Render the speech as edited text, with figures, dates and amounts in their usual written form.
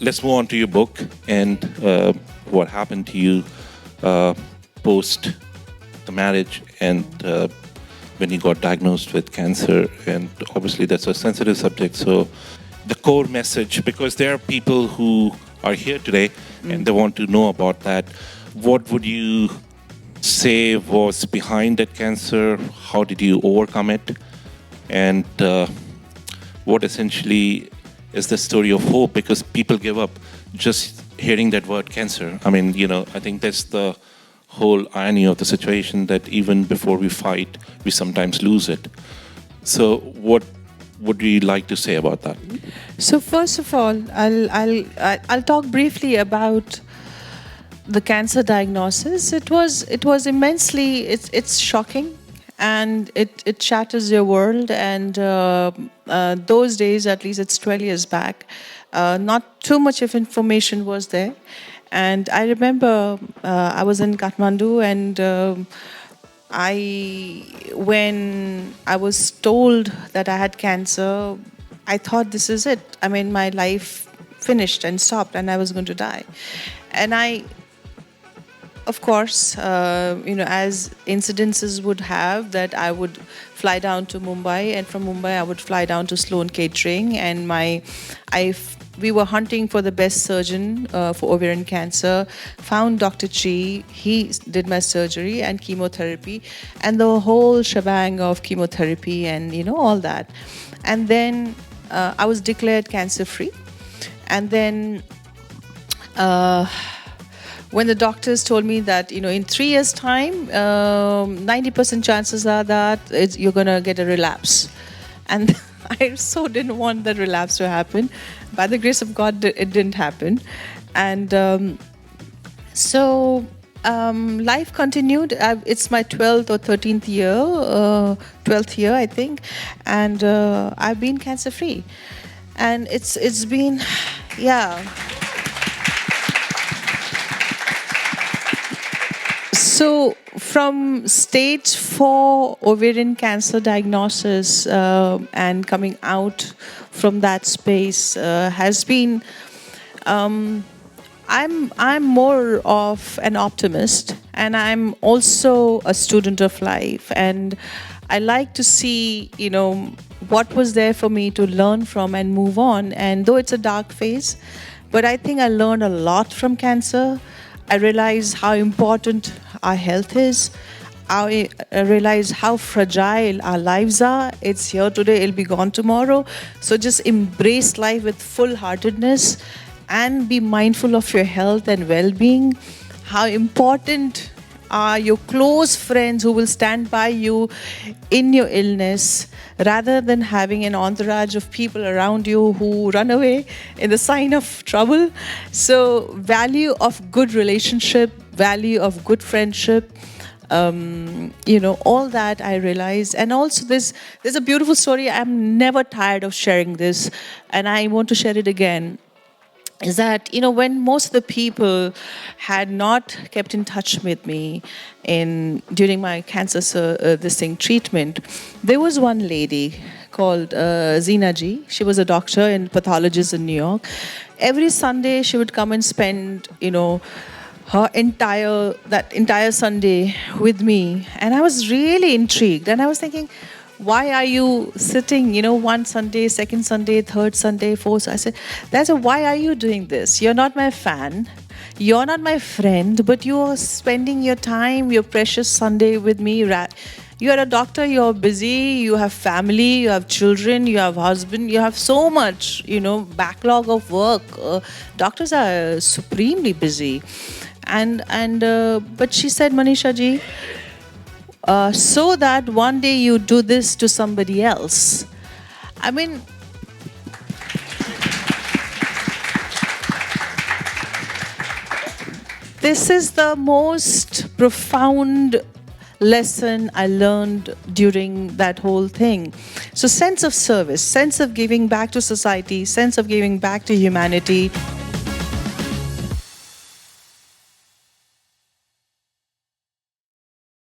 let's move on to your book and what happened to you post the marriage and when you got diagnosed with cancer. And obviously that's a sensitive subject. So the core message, because there are people who are here today and they want to know about that. What would you say was behind that cancer? How did you overcome it? And what essentially is the story of hope? Because people give up just hearing that word cancer. I mean, I think that's the whole irony of the situation, that even before we fight, we sometimes lose it. So what would you like to say about that? So first of all, I'll talk briefly about the cancer diagnosis. It was immensely, it's shocking, and it shatters your world. And those days, at least it's 12 years back, not too much of information was there. And I remember I was in Kathmandu, and when I was told that I had cancer, I thought, this is it. I mean, my life finished and stopped, and I was going to die. And of course, as incidences would have, that I would fly down to Mumbai, and from Mumbai I would fly down to Sloan Kettering, and we were hunting for the best surgeon for ovarian cancer, found Dr. Chi. He did my surgery and chemotherapy and the whole shebang of chemotherapy and, all that. And then I was declared cancer-free. And then when the doctors told me that, in 3 years' time, 90% chances are that you're going to get a relapse. And I so didn't want that relapse to happen. By the grace of God, it didn't happen. And life continued. It's my 12th or 13th year, 12th year, I think. And I've been cancer-free. And it's been, yeah. So from stage 4 ovarian cancer diagnosis and coming out from that space has been, I'm more of an optimist, and I'm also a student of life, and I like to see, what was there for me to learn from and move on. And though it's a dark phase, but I think I learned a lot from cancer. I realized how important our health is. I realize how fragile our lives are. It's here today, it'll be gone tomorrow. So just embrace life with full-heartedness and be mindful of your health and well-being. How important are your close friends who will stand by you in your illness, rather than having an entourage of people around you who run away in the sign of trouble. So value of good relationship, value of good friendship, all that I realized. And also there's a beautiful story. I'm never tired of sharing this, and I want to share it again. Is that, when most of the people had not kept in touch with me during my cancer treatment, there was one lady called Zina Ji. She was a doctor and pathologist in New York. Every Sunday she would come and spend, her entire Sunday with me. And I was really intrigued, and I was thinking, why are you sitting, one Sunday, second Sunday, third Sunday, fourth? I said, why are you doing this? You're not my fan. You're not my friend, but you are spending your time, your precious Sunday with me. You are a doctor, you're busy, you have family, you have children, you have husband, you have so much, backlog of work. Doctors are supremely busy. But she said, Manisha ji, so that one day you do this to somebody else. I mean, this is the most profound lesson I learned during that whole thing. So sense of service, sense of giving back to society, sense of giving back to humanity.